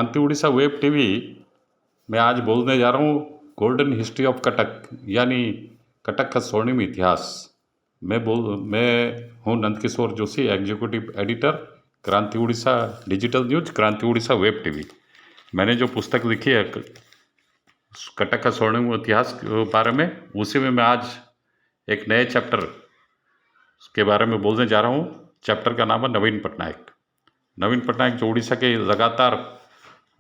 क्रांति Orissa web TV में आज बोलने जा रहा हूँ गोल्डन हिस्ट्री ऑफ कटक, यानी कटक का स्वर्णिम इतिहास। मैं हूँ नंदकिशोर जोशी, एग्जीक्यूटिव एडिटर, क्रांति उड़ीसा डिजिटल न्यूज, क्रांति उड़ीसा वेब टीवी। मैंने जो पुस्तक लिखी है कटक का स्वर्णिम इतिहास के बारे में, उसी में मैं आज एक नए चैप्टर के बारे में बोलने जा रहा हूँ। चैप्टर का नाम है नवीन पटनायक। नवीन पटनायक जो उड़ीसा के लगातार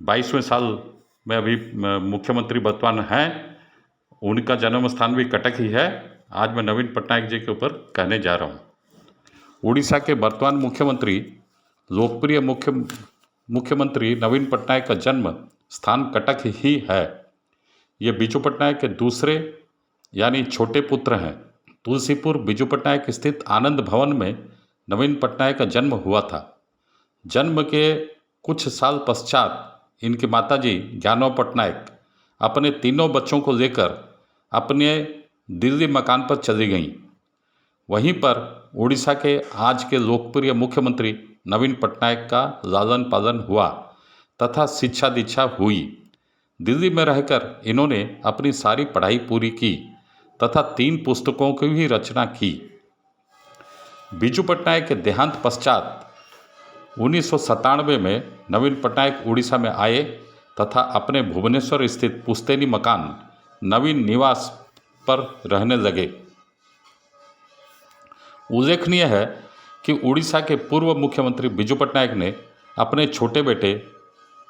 22वें साल में अभी मुख्यमंत्री वर्तमान हैं, उनका जन्म स्थान भी कटक ही है। आज मैं नवीन पटनायक जी के ऊपर कहने जा रहा हूँ। उड़ीसा के वर्तमान मुख्यमंत्री, लोकप्रिय मुख्यमंत्री नवीन पटनायक का जन्म स्थान कटक ही है। ये बिजू पटनायक के दूसरे यानी छोटे पुत्र हैं। तुलसीपुर बिजू पटनायक स्थित आनंद भवन में नवीन पटनायक का जन्म हुआ था। जन्म के कुछ साल पश्चात इनकी माताजी ज्ञानव पटनायक अपने तीनों बच्चों को लेकर अपने दिल्ली मकान पर चली गईं। वहीं पर उड़ीसा के आज के लोकप्रिय मुख्यमंत्री नवीन पटनायक का लालन पालन हुआ तथा शिक्षा दीक्षा हुई। दिल्ली में रहकर इन्होंने अपनी सारी पढ़ाई पूरी की तथा 3 पुस्तकों की भी रचना की। बिजू पटनायक के देहांत पश्चात 1997 में नवीन पटनायक उड़ीसा में आए तथा अपने भुवनेश्वर स्थित पुश्तैनी मकान नवीन निवास पर रहने लगे। उल्लेखनीय है कि उड़ीसा के पूर्व मुख्यमंत्री बिजू पटनायक ने अपने छोटे बेटे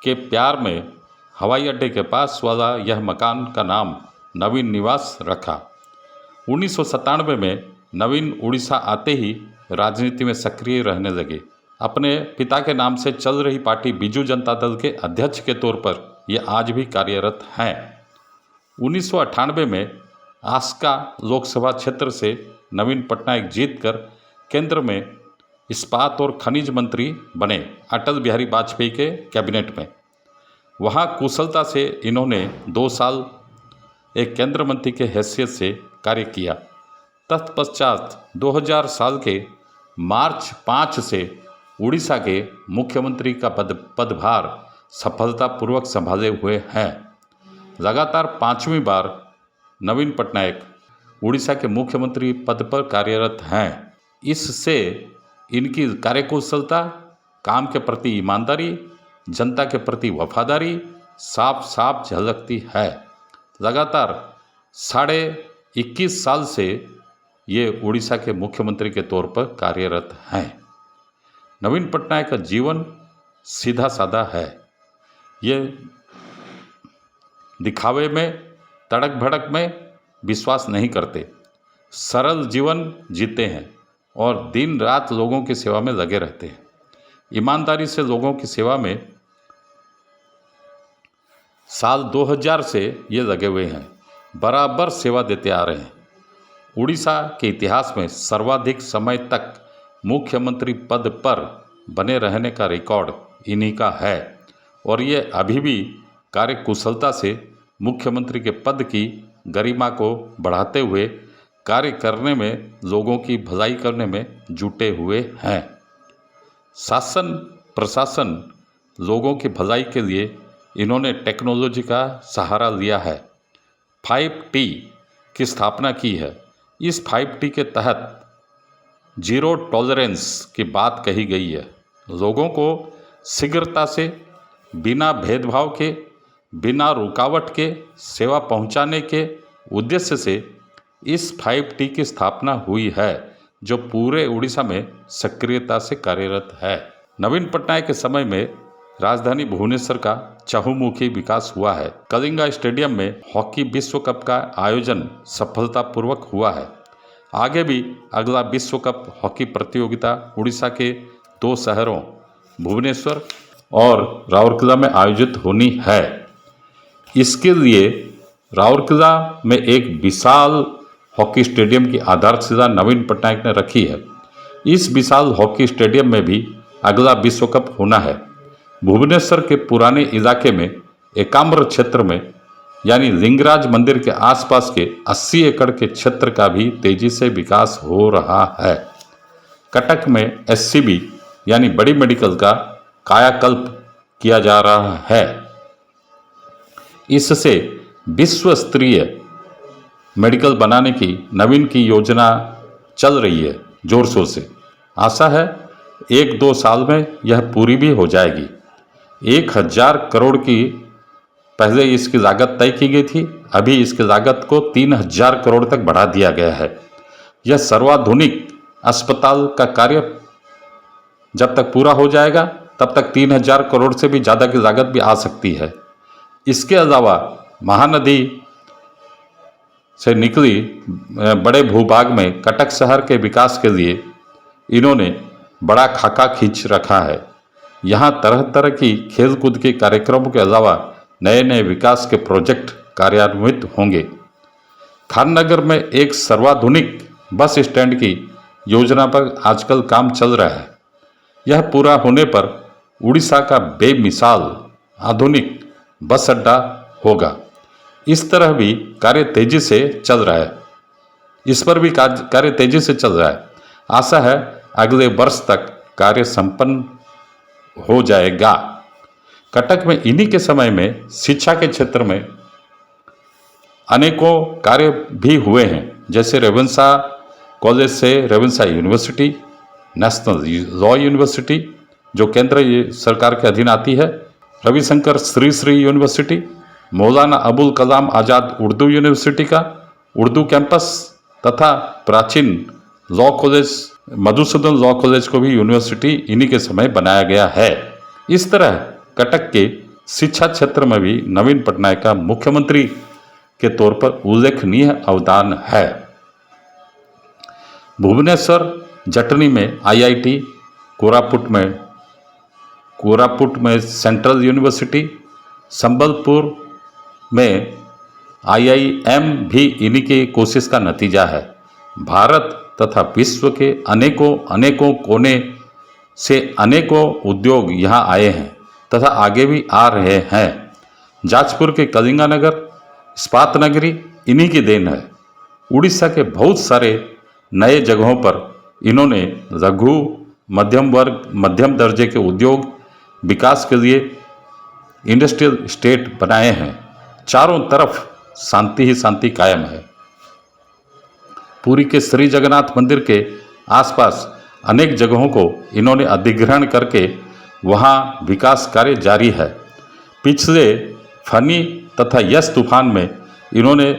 के प्यार में हवाई अड्डे के पास वाला यह मकान का नाम नवीन निवास रखा। 1997 में नवीन उड़ीसा आते ही राजनीति में सक्रिय रहने लगे। अपने पिता के नाम से चल रही पार्टी बिजू जनता दल के अध्यक्ष के तौर पर ये आज भी कार्यरत हैं। 1998 में आस्का लोकसभा क्षेत्र से नवीन पटनायक जीतकर केंद्र में इस्पात और खनिज मंत्री बने अटल बिहारी वाजपेयी के कैबिनेट में। वहाँ कुशलता से इन्होंने 2 साल एक केंद्र मंत्री के हैसियत से कार्य किया। तत्पश्चात 2000 साल के मार्च 5 से उड़ीसा के मुख्यमंत्री का पदभार सफलतापूर्वक संभाले हुए हैं। लगातार 5वीं बार नवीन पटनायक उड़ीसा के मुख्यमंत्री पद पर कार्यरत हैं। इससे इनकी कार्यकुशलता, काम के प्रति ईमानदारी, जनता के प्रति वफादारी साफ साफ झलकती है। लगातार 21.5 साल से ये उड़ीसा के मुख्यमंत्री के तौर पर कार्यरत हैं। नवीन पटनायक का जीवन सीधा साधा है। ये दिखावे में, तड़क भड़क में विश्वास नहीं करते। सरल जीवन जीते हैं और दिन रात लोगों की सेवा में लगे रहते हैं। ईमानदारी से लोगों की सेवा में साल 2000 से ये लगे हुए हैं, बराबर सेवा देते आ रहे हैं। उड़ीसा के इतिहास में सर्वाधिक समय तक मुख्यमंत्री पद पर बने रहने का रिकॉर्ड इन्हीं का है और ये अभी भी कार्यकुशलता से मुख्यमंत्री के पद की गरिमा को बढ़ाते हुए कार्य करने में, लोगों की भलाई करने में जुटे हुए हैं। शासन प्रशासन लोगों की भलाई के लिए इन्होंने टेक्नोलॉजी का सहारा लिया है। 5T की स्थापना की है। इस 5T के तहत जीरो टॉलरेंस की बात कही गई है। लोगों को शीघ्रता से, बिना भेदभाव के, बिना रुकावट के सेवा पहुंचाने के उद्देश्य से इस 5T की स्थापना हुई है, जो पूरे उड़ीसा में सक्रियता से कार्यरत है। नवीन पटनायक के समय में राजधानी भुवनेश्वर का चहुमुखी विकास हुआ है। कलिंगा स्टेडियम में हॉकी विश्व कप का आयोजन सफलतापूर्वक हुआ है। आगे भी अगला विश्व कप हॉकी प्रतियोगिता उड़ीसा के 2 शहरों भुवनेश्वर और राउरकेला में आयोजित होनी है। इसके लिए राउरकेला में एक विशाल हॉकी स्टेडियम की आधारशिला नवीन पटनायक ने रखी है। इस विशाल हॉकी स्टेडियम में भी अगला विश्व कप होना है। भुवनेश्वर के पुराने इलाके में एकाम्र क्षेत्र में यानी लिंगराज मंदिर के आसपास के 80 एकड़ के क्षेत्र का भी तेजी से विकास हो रहा है। कटक में SCB यानी बड़ी मेडिकल का कायाकल्प किया जा रहा है। इससे विश्व स्तरीय मेडिकल बनाने की नवीन की योजना चल रही है जोर शोर से। आशा है 1-2 साल में यह पूरी भी हो जाएगी। 1000 करोड़ की पहले इसकी लागत तय की गई थी, अभी इसकी लागत को 3000 करोड़ तक बढ़ा दिया गया है। यह सर्वाधुनिक अस्पताल का कार्य जब तक पूरा हो जाएगा तब तक 3000 करोड़ से भी ज़्यादा की लागत भी आ सकती है। इसके अलावा महानदी से निकली बड़े भूभाग में कटक शहर के विकास के लिए इन्होंने बड़ा खाका खींच रखा है। यहाँ तरह तरह की खेलकूद के कार्यक्रमों के अलावा नए नए विकास के प्रोजेक्ट कार्यान्वित होंगे। खाननगर में एक सर्वाधुनिक बस स्टैंड की योजना पर आजकल काम चल रहा है। यह पूरा होने पर उड़ीसा का बेमिसाल आधुनिक बस अड्डा होगा। इस तरह भी कार्य तेजी से चल रहा है, इस पर भी कार्य तेजी से चल रहा है। आशा है अगले वर्ष तक कार्य संपन्न हो जाएगा। कटक में इन्हीं के समय में शिक्षा के क्षेत्र में अनेकों कार्य भी हुए हैं, जैसे रेवेन्सा कॉलेज से Ravenshaw university, national law university जो केंद्र सरकार के अधीन आती है, रविशंकर श्री यूनिवर्सिटी, मौलाना अबुल कलाम आज़ाद उर्दू यूनिवर्सिटी का उर्दू कैंपस तथा प्राचीन law college Madhusudan law college को भी यूनिवर्सिटी इन्हीं के समय बनाया गया है। इस तरह कटक के शिक्षा क्षेत्र में भी नवीन पटनायक का मुख्यमंत्री के तौर पर उल्लेखनीय अवदान है। भुवनेश्वर जटनी में IIT, कोरापुट में सेंट्रल यूनिवर्सिटी, संबलपुर में IIM भी इन्हीं की कोशिश का नतीजा है। भारत तथा विश्व के अनेकों कोने से अनेकों उद्योग यहाँ आए हैं तथा आगे भी आ रहे हैं। जाजपुर के कलिंगानगर इस्पात नगरी इन्हीं की देन है। उड़ीसा के बहुत सारे नए जगहों पर इन्होंने लघु मध्यम दर्जे के उद्योग विकास के लिए इंडस्ट्रियल स्टेट बनाए हैं। चारों तरफ शांति ही शांति कायम है। पुरी के श्री जगन्नाथ मंदिर के आसपास अनेक जगहों को इन्होंने अधिग्रहण करके वहाँ विकास कार्य जारी है। पिछले फनी तथा यस तूफान में इन्होंने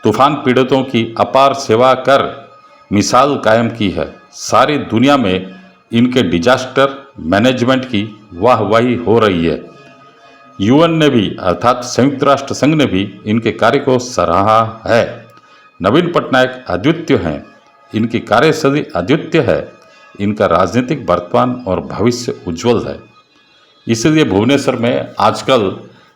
तूफान पीड़ितों की अपार सेवा कर मिसाल कायम की है। सारी दुनिया में इनके डिजास्टर मैनेजमेंट की वाहवाही हो रही है। UN ने भी अर्थात संयुक्त राष्ट्र संघ ने भी इनके कार्य को सराहा है। नवीन पटनायक अद्वितीय हैं, इनकी कार्यशैली अद्वितीय है, इनका राजनीतिक वर्तमान और भविष्य उज्जवल है। इसलिए भुवनेश्वर में आजकल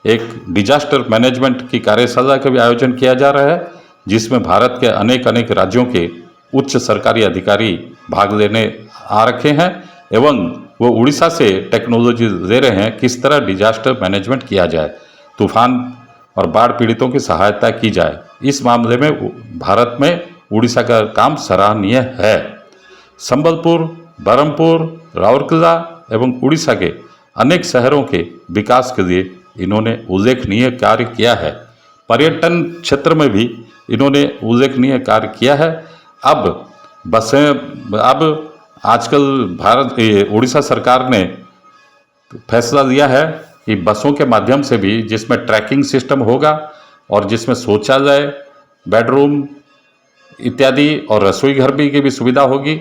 एक डिजास्टर मैनेजमेंट की कार्यशाला का भी आयोजन किया जा रहा है, जिसमें भारत के अनेक राज्यों के उच्च सरकारी अधिकारी भाग लेने आ रखे हैं एवं वो उड़ीसा से टेक्नोलॉजी ले रहे हैं किस तरह डिजास्टर मैनेजमेंट किया जाए, तूफान और बाढ़ पीड़ितों की सहायता की जाए। इस मामले में भारत में उड़ीसा का काम सराहनीय है। संबलपुर, बरहमपुर, राउरकेला एवं उड़ीसा के अनेक शहरों के विकास के लिए इन्होंने उल्लेखनीय कार्य किया है। पर्यटन क्षेत्र में भी इन्होंने उल्लेखनीय कार्य किया है। अब आजकल उड़ीसा सरकार ने फैसला लिया है कि बसों के माध्यम से भी, जिसमें ट्रैकिंग सिस्टम होगा और जिसमें शौचालय, बेडरूम इत्यादि और रसोई घर भी की भी सुविधा होगी,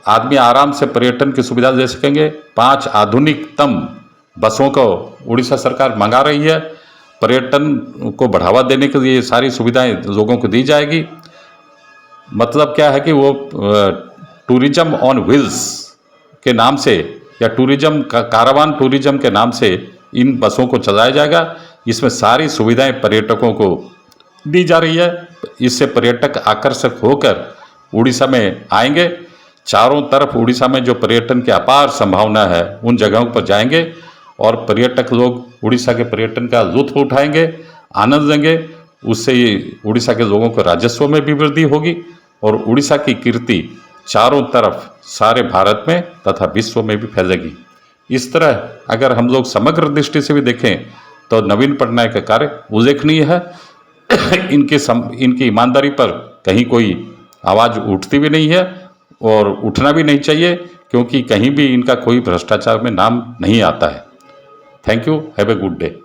आदमी आराम से पर्यटन की सुविधा ले सकेंगे। 5 आधुनिकतम बसों को उड़ीसा सरकार मंगा रही है। पर्यटन को बढ़ावा देने के लिए सारी सुविधाएं लोगों को दी जाएगी। मतलब क्या है कि वो टूरिज्म ऑन व्हील्स के नाम से या टूरिज्म कारवान टूरिज्म के नाम से इन बसों को चलाया जाएगा। इसमें सारी सुविधाएं पर्यटकों को दी जा रही है। इससे पर्यटक आकर्षक होकर उड़ीसा में आएंगे। चारों तरफ उड़ीसा में जो पर्यटन की अपार संभावना है उन जगहों पर जाएंगे और पर्यटक लोग उड़ीसा के पर्यटन का लुत्फ उठाएंगे, आनंद लेंगे। उससे उड़ीसा के लोगों को राजस्व में भी वृद्धि होगी और उड़ीसा की कीर्ति चारों तरफ सारे भारत में तथा विश्व में भी फैलेगी। इस तरह अगर हम लोग समग्र दृष्टि से भी देखें तो नवीन पटनायक का कार्य उल्लेखनीय है। इनकी ईमानदारी पर कहीं कोई आवाज़ उठती भी नहीं है और उठना भी नहीं चाहिए, क्योंकि कहीं भी इनका कोई भ्रष्टाचार में नाम नहीं आता है। Thank you, have a good day.